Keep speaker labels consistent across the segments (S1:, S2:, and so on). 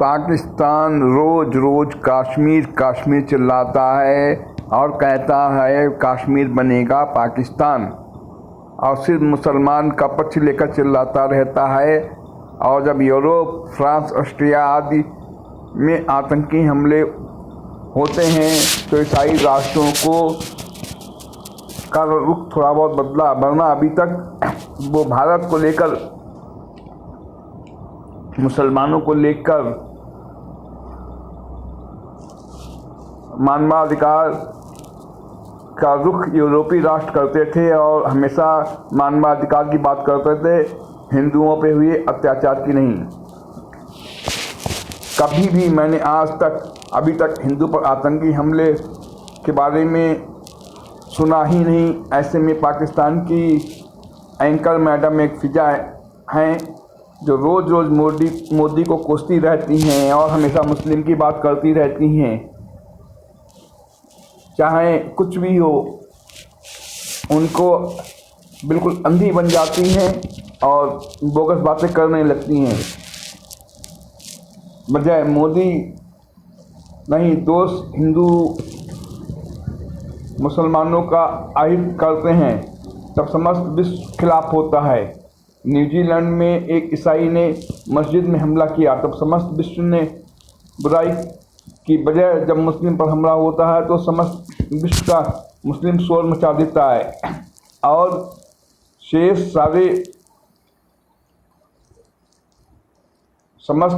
S1: पाकिस्तान रोज रोज कश्मीर कश्मीर चिल्लाता है और कहता है कश्मीर बनेगा पाकिस्तान, और सिर्फ मुसलमान का पक्ष लेकर चिल्लाता रहता है। और जब यूरोप, फ्रांस, ऑस्ट्रिया आदि में आतंकी हमले होते हैं तो ईसाई राष्ट्रों को का रुख थोड़ा बहुत बदला, वरना अभी तक वो भारत को लेकर, मुसलमानों को लेकर मानवाधिकार का रुख यूरोपीय राष्ट्र करते थे और हमेशा मानवाधिकार की बात करते थे, हिंदुओं पे हुए अत्याचार की नहीं। कभी भी मैंने आज तक अभी तक हिंदू पर आतंकी हमले के बारे में सुना ही नहीं। ऐसे में पाकिस्तान की एंकर मैडम एक फिजा हैं जो रोज़ रोज़ मोदी को कोसती रहती हैं और हमेशा मुस्लिम की बात करती रहती हैं। चाहे कुछ भी हो, उनको बिल्कुल अंधी बन जाती हैं और बोगस बातें करने लगती हैं। बजाय मोदी नहीं, दोस्त हिंदू मुसलमानों का आहित करते हैं तब समस्त विश्व खिलाफ होता है। न्यूजीलैंड में एक ईसाई ने मस्जिद में हमला किया तब समस्त विश्व ने बुराई की बजाय जब मुस्लिम पर हमला होता है तो समस्त विश्व का मुस्लिम शोर मचा देता है और शेष सारे समस्त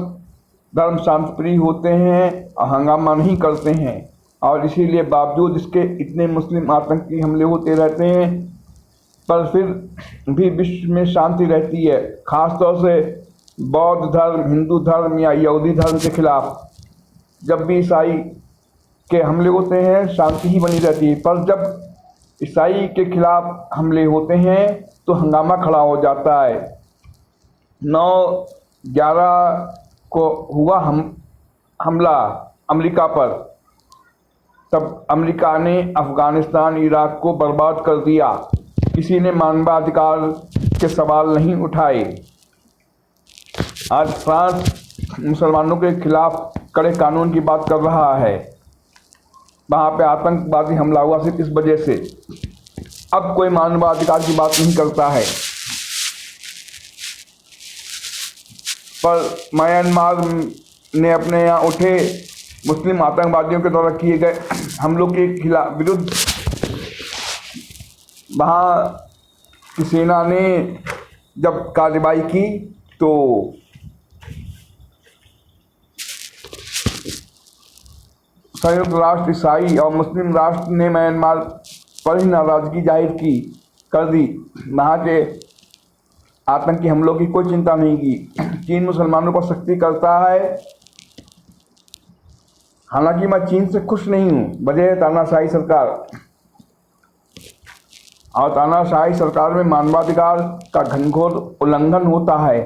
S1: धर्म शांतिप्रिय होते हैं और हंगामा नहीं करते हैं। और इसीलिए बावजूद इसके इतने मुस्लिम आतंकी हमले होते रहते हैं पर फिर भी विश्व में शांति रहती है, ख़ासतौर से बौद्ध धर्म, हिंदू धर्म या यहूदी धर्म के खिलाफ। जब भी ईसाई के हमले होते हैं शांति ही बनी रहती है, पर जब ईसाई के खिलाफ हमले होते हैं तो हंगामा खड़ा हो जाता है। 9/11 को हुआ हमला अमेरिका पर, तब अमेरिका ने अफ़गानिस्तान, इराक को बर्बाद कर दिया। किसी ने मानवाधिकार के सवाल नहीं उठाए। आज फ्रांस मुसलमानों के खिलाफ कड़े कानून की बात कर रहा है। वहाँ पे आतंकवादी हमला हुआ सिर्फ इस वजह से। अब कोई मानवाधिकार की बात नहीं करता है। पर म्यांमार ने अपने यहाँ उठे मुस्लिम आतंकवादियों के द्वारा किए गए हमलों के खिलाफ विरुद्ध वहाँ की सेना ने जब कार्रवाई की तो संयुक्त राष्ट्र, ईसाई और मुस्लिम राष्ट्र ने म्यांमार पर ही नाराज़गी जाहिर कर दी। वहाँ के आतंकी हमलों की कोई चिंता नहीं की। चीन मुसलमानों पर सख्ती करता है। हालांकि मैं चीन से खुश नहीं हूँ, वजह है तानाशाही सरकार, और तानाशाही सरकार में मानवाधिकार का घनघोर उल्लंघन होता है।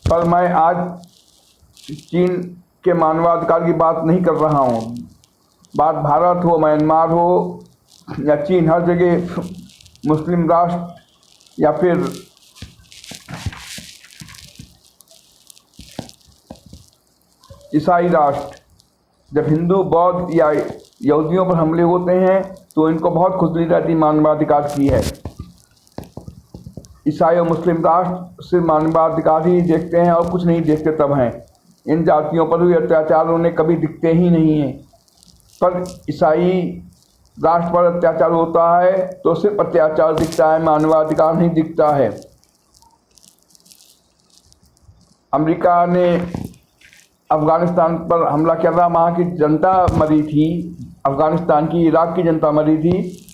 S1: पर मैं आज चीन के मानवाधिकार की बात नहीं कर रहा हूँ। बात भारत हो, म्यांमार हो या चीन, हर जगह मुस्लिम राष्ट्र या फिर ईसाई राष्ट्र जब हिंदू, बौद्ध या यहूदियों पर हमले होते हैं तो इनको बहुत खुजली रहती मानवाधिकार की है। ईसाई और मुस्लिम राष्ट्र सिर्फ मानवाधिकार ही देखते हैं और कुछ नहीं देखते तब हैं। इन जातियों पर हुए अत्याचार उन्हें कभी दिखते ही नहीं हैं। पर ईसाई राष्ट्र पर अत्याचार होता है तो सिर्फ अत्याचार दिखता है, मानवाधिकार नहीं दिखता है। अमेरिका ने अफ़गानिस्तान पर हमला किया था, वहाँ की जनता मरी थी, अफ़गानिस्तान की, इराक की जनता मरी थी,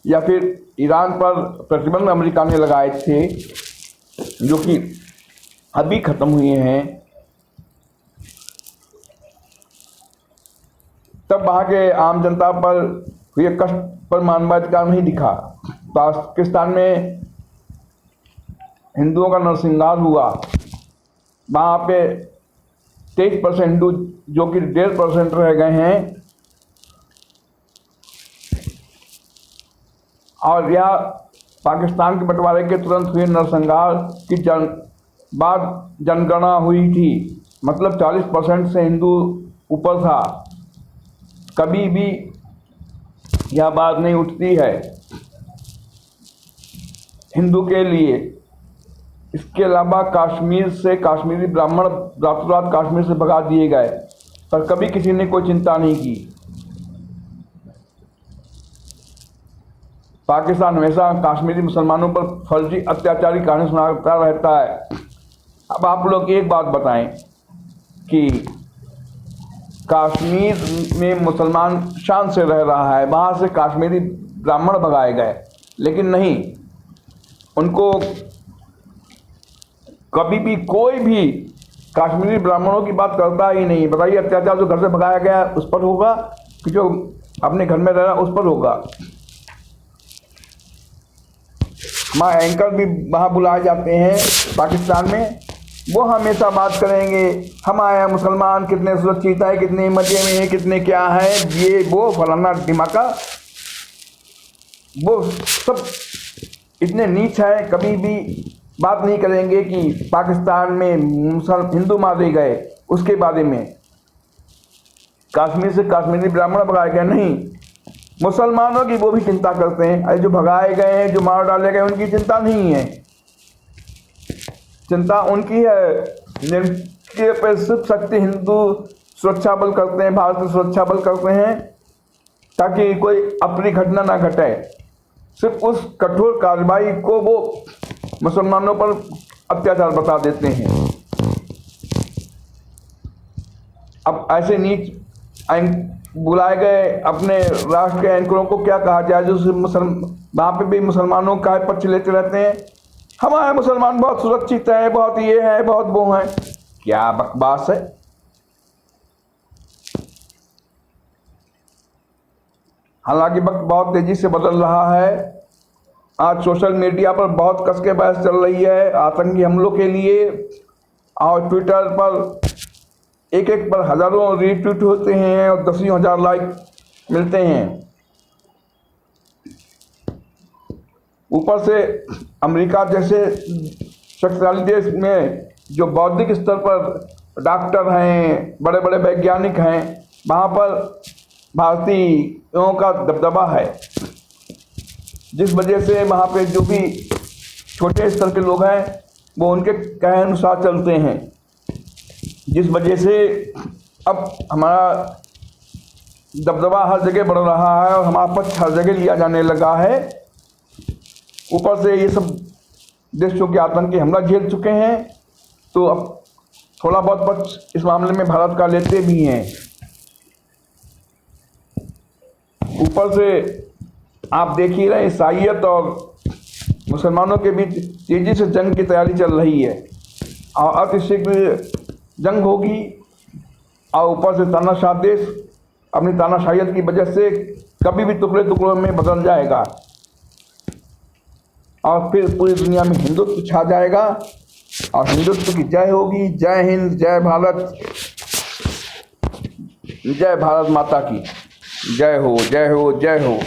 S1: या फिर ईरान पर प्रतिबंध अमेरिका ने लगाए थे जो कि अभी ख़त्म हुए हैं। तब वहाँ के आम जनता पर हुए कष्ट पर मानवाधिकार नहीं दिखा। पाकिस्तान में हिंदुओं का नरसंहार हुआ, वहाँ पे 23% हिंदू जो कि 1.5% रह गए हैं। और यह पाकिस्तान के बंटवारे के तुरंत हुए नरसंहार की बाद जनगणना हुई थी मतलब 40% से हिंदू ऊपर था, कभी भी यह बात नहीं उठती है हिंदू के लिए। इसके अलावा कश्मीर से कश्मीरी ब्राह्मण रातों रात कश्मीर से भगा दिए गए, पर कभी किसी ने कोई चिंता नहीं की। पाकिस्तान हमेशा कश्मीरी मुसलमानों पर फर्जी अत्याचारी कहानी सुनाता रहता है। अब आप लोग एक बात बताएं कि कश्मीर में मुसलमान शान से रह रहा है, वहाँ से कश्मीरी ब्राह्मण भगाए गए, लेकिन नहीं, उनको कभी भी कोई भी कश्मीरी ब्राह्मणों की बात करता ही नहीं। बताइए, अत्याचार जो घर से भगाया गया उस पर होगा कि जो अपने घर में रह रहा उस पर होगा? हमारे एंकर भी वहाँ बुलाए जाते हैं पाकिस्तान में, वो हमेशा बात करेंगे हमारे मुसलमान कितने सुरक्षित है, कितने मजे में है, कितने क्या है, ये वो फलाना ढिमाका, वो सब इतने नीच है, कभी भी बात नहीं करेंगे कि पाकिस्तान में हिंदू मारे गए उसके बारे में, कश्मीर से कश्मीरी ब्राह्मण भगाए गए नहीं। मुसलमानों की वो भी चिंता करते हैं, अरे जो भगाए गए हैं, जो मार डाले गए, उनकी चिंता नहीं है। चिंता उनकी है जिनके पे सिर्फ शक्ति हिंदू सुरक्षा बल करते हैं, भारतीय सुरक्षा बल करते हैं, ताकि कोई अप्रिय घटना ना घटे। सिर्फ उस कठोर कार्रवाई को वो मुसलमानों पर अत्याचार बता देते हैं। अब ऐसे नीच बुलाए गए अपने राष्ट्र के एंकरों को क्या कहा जाए, जो वहाँ पे भी मुसलमानों का पक्ष लेते रहते हैं, हमारे मुसलमान बहुत सुरक्षित है, बहुत ये है, बहुत वो है। क्या बकवास है। हालांकि वक्त बहुत तेजी से बदल रहा है। आज सोशल मीडिया पर बहुत कस के बहस चल रही है आतंकी हमलों के लिए, और ट्विटर पर एक पर हजारों रीट्वीट होते हैं और दसियों हजार लाइक मिलते हैं। ऊपर से अमेरिका जैसे शक्तिशाली देश में जो बौद्धिक स्तर पर डॉक्टर हैं, बड़े बड़े वैज्ञानिक हैं, वहाँ पर भारतीयों का दबदबा है, जिस वजह से वहाँ पे जो भी छोटे स्तर के लोग हैं वो उनके कहे अनुसार चलते हैं, जिस वजह से अब हमारा दबदबा हर जगह बढ़ रहा है और हमारा पक्ष हर जगह लिया जाने लगा है। ऊपर से ये सब देशों के आतंकी हमला झेल चुके हैं, तो अब थोड़ा बहुत पक्ष इस मामले में भारत का लेते भी हैं। ऊपर से आप देख ही रहे, ईसाईयत और मुसलमानों के बीच तेजी से जंग की तैयारी चल रही है, और अतिशीघ्र जंग होगी। और ऊपर से तानाशाह देश अपनी तानाशाहियत की वजह से कभी भी टुकड़े टुकड़ों में बदल जाएगा, और फिर पूरी दुनिया में हिंदुत्व छा जाएगा, और हिंदुत्व की जय होगी। जय हिंद, जय भारत, जय भारत माता की जय हो, जय हो, जय हो।